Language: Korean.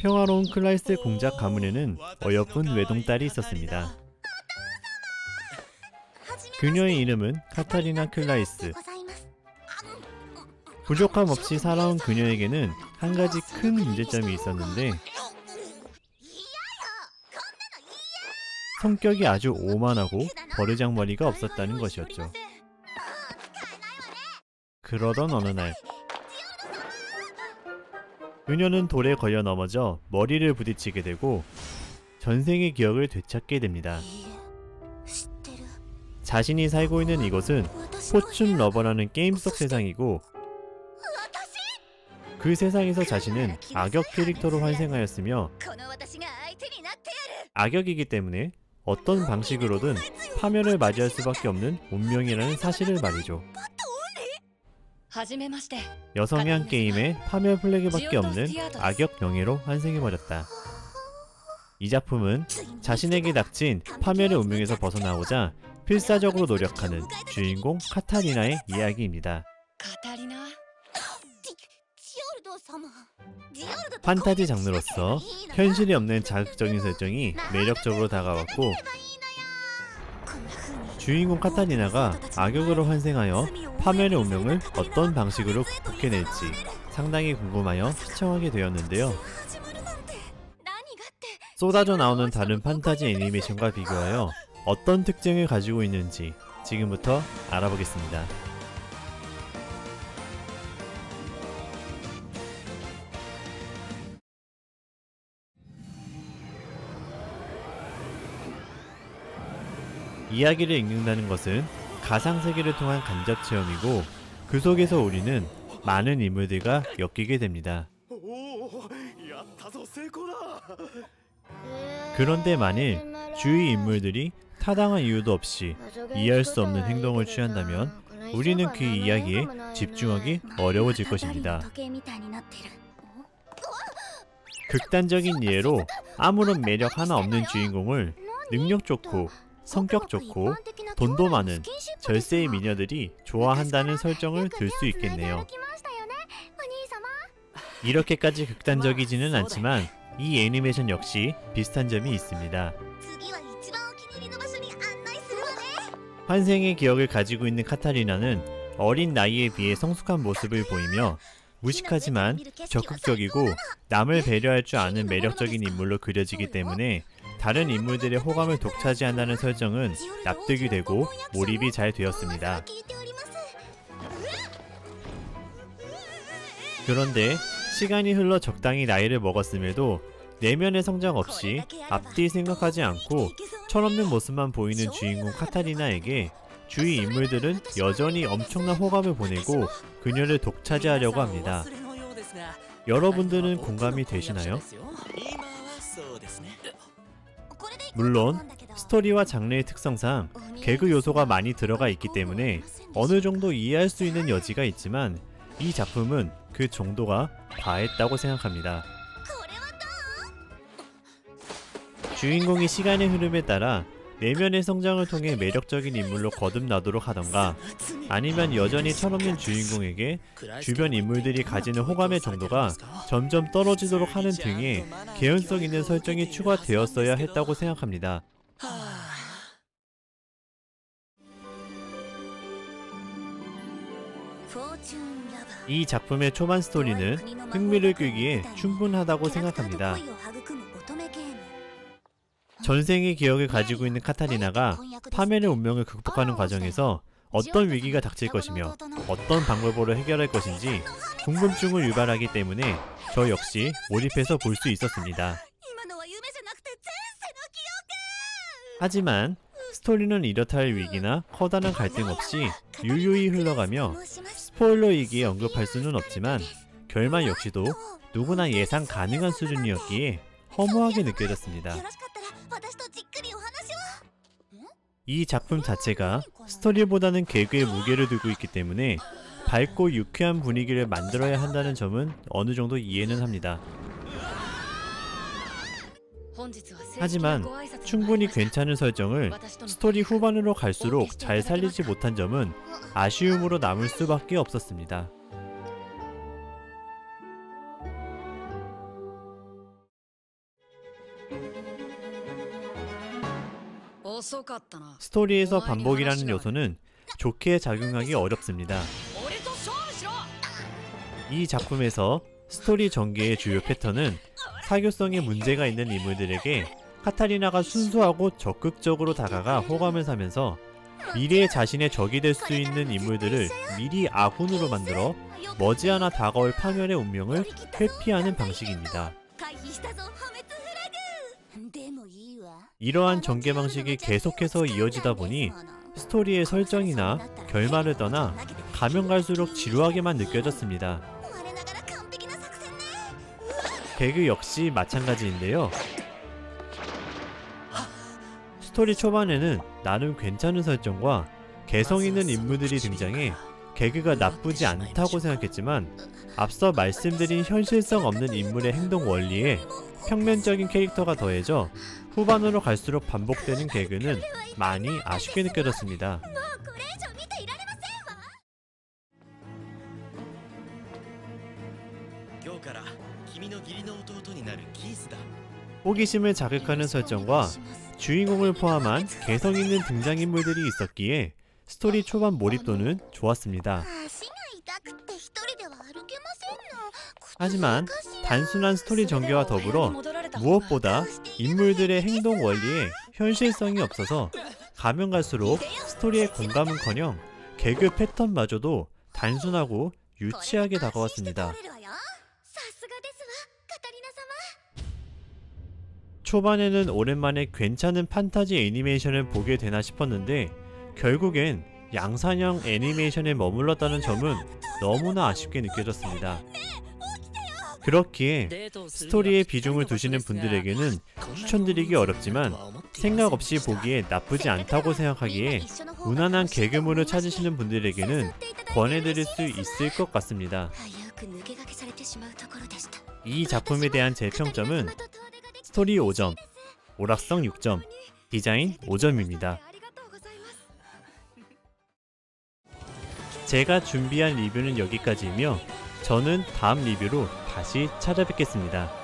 평화로운 클라이스 공작 가문에는 어여쁜 외동딸이 있었습니다. 그녀의 이름은 카타리나 클라이스. 부족함 없이 살아온 그녀에게는 한 가지 큰 문제점이 있었는데 성격이 아주 오만하고 버르장머리가 없었다는 것이었죠. 그러던 어느 날 그녀는 돌에 걸려 넘어져 머리를 부딪히게 되고 전생의 기억을 되찾게 됩니다. 자신이 살고 있는 이곳은 포춘 러버라는 게임 속 세상이고 그 세상에서 자신은 악역 캐릭터로 환생하였으며 악역이기 때문에 어떤 방식으로든 파멸을 맞이할 수밖에 없는 운명이라는 사실을 말이죠. 여성향 게임에 파멸 플래그밖에 없는 악역 영예로 환생해버렸다. 이 작품은 자신에게 닥친 파멸의 운명에서 벗어나고자 필사적으로 노력하는 주인공 카타리나의 이야기입니다. 판타지 장르로서 현실이 없는 자극적인 설정이 매력적으로 다가왔고 주인공 카타리나가 악역으로 환생하여 파멸의 운명을 어떤 방식으로 극복해낼지 상당히 궁금하여 시청하게 되었는데요. 쏟아져 나오는 다른 판타지 애니메이션과 비교하여 어떤 특징을 가지고 있는지 지금부터 알아보겠습니다. 이야기를 읽는다는 것은 가상세계를 통한 간접 체험이고 그 속에서 우리는 많은 인물들과 엮이게 됩니다. 그런데 만일 주위 인물들이 타당한 이유도 없이 이해할 수 없는 행동을 취한다면 우리는 그 이야기에 집중하기 어려워질 것입니다. 극단적인 예로 아무런 매력 하나 없는 주인공을 능력 좋고 성격 좋고 돈도 많은 절세의 미녀들이 좋아한다는 설정을 들 수 있겠네요. 이렇게까지 극단적이지는 않지만 이 애니메이션 역시 비슷한 점이 있습니다. 환생의 기억을 가지고 있는 카타리나는 어린 나이에 비해 성숙한 모습을 보이며 무식하지만 적극적이고 남을 배려할 줄 아는 매력적인 인물로 그려지기 때문에 다른 인물들의 호감을 독차지한다는 설정은 납득이 되고 몰입이 잘 되었습니다. 그런데 시간이 흘러 적당히 나이를 먹었음에도 내면의 성장 없이 앞뒤 생각하지 않고 철없는 모습만 보이는 주인공 카타리나에게 주위 인물들은 여전히 엄청난 호감을 보내고 그녀를 독차지하려고 합니다. 여러분들은 공감이 되시나요? 물론 스토리와 장르의 특성상 개그 요소가 많이 들어가 있기 때문에 어느 정도 이해할 수 있는 여지가 있지만 이 작품은 그 정도가 과했다고 생각합니다. 주인공이 시간의 흐름에 따라 내면의 성장을 통해 매력적인 인물로 거듭나도록 하던가 아니면 여전히 철없는 주인공에게 주변 인물들이 가지는 호감의 정도가 점점 떨어지도록 하는 등의 개연성 있는 설정이 추가되었어야 했다고 생각합니다. 이 작품의 초반 스토리는 흥미를 끌기에 충분하다고 생각합니다. 전생의 기억을 가지고 있는 카타리나가 파멸의 운명을 극복하는 과정에서 어떤 위기가 닥칠 것이며 어떤 방법으로 해결할 것인지 궁금증을 유발하기 때문에 저 역시 몰입해서 볼 수 있었습니다. 하지만 스토리는 이렇다 할 위기나 커다란 갈등 없이 유유히 흘러가며 스포일러이기에 언급할 수는 없지만 결말 역시도 누구나 예상 가능한 수준이었기에 허무하게 느껴졌습니다. 이 작품 자체가 스토리보다는 개그에 무게를 두고 있기 때문에 밝고 유쾌한 분위기를 만들어야 한다는 점은 어느 정도 이해는 합니다. 하지만 충분히 괜찮은 설정을 스토리 후반으로 갈수록 잘 살리지 못한 점은 아쉬움으로 남을 수밖에 없었습니다. 스토리에서 반복이라는 요소는 좋게 작용하기 어렵습니다. 이 작품에서 스토리 전개의 주요 패턴은 사교성에 문제가 있는 인물들에게 카타리나가 순수하고 적극적으로 다가가 호감을 사면서 미래에 자신의 적이 될 수 있는 인물들을 미리 아군으로 만들어 머지않아 다가올 파멸의 운명을 회피하는 방식입니다. 이러한 전개 방식이 계속해서 이어지다 보니 스토리의 설정이나 결말을 떠나 가면 갈수록 지루하게만 느껴졌습니다. 개그 역시 마찬가지인데요. 스토리 초반에는 나름 괜찮은 설정과 개성 있는 인물들이 등장해 개그가 나쁘지 않다고 생각했지만 앞서 말씀드린 현실성 없는 인물의 행동 원리에 평면적인 캐릭터가 더해져 후반으로 갈수록 반복되는 개그는 많이 아쉽게 느껴졌습니다. 호기심을 자극하는 설정과 주인공을 포함한 개성 있는 등장인물들이 있었기에 스토리 초반 몰입도는 좋았습니다. 하지만 단순한 스토리 전개와 더불어 무엇보다 인물들의 행동 원리에 현실성이 없어서 가면 갈수록 스토리의 공감은커녕 개그 패턴마저도 단순하고 유치하게 다가왔습니다. 초반에는 오랜만에 괜찮은 판타지 애니메이션을 보게 되나 싶었는데 결국엔 양산형 애니메이션에 머물렀다는 점은 너무나 아쉽게 느껴졌습니다. 그렇기에 스토리에 비중을 두시는 분들에게는 추천드리기 어렵지만 생각 없이 보기에 나쁘지 않다고 생각하기에 무난한 개그물을 찾으시는 분들에게는 권해드릴 수 있을 것 같습니다. 이 작품에 대한 제 평점은 스토리 5점, 오락성 6점, 디자인 5점입니다. 제가 준비한 리뷰는 여기까지이며 저는 다음 리뷰로 다시 찾아뵙겠습니다.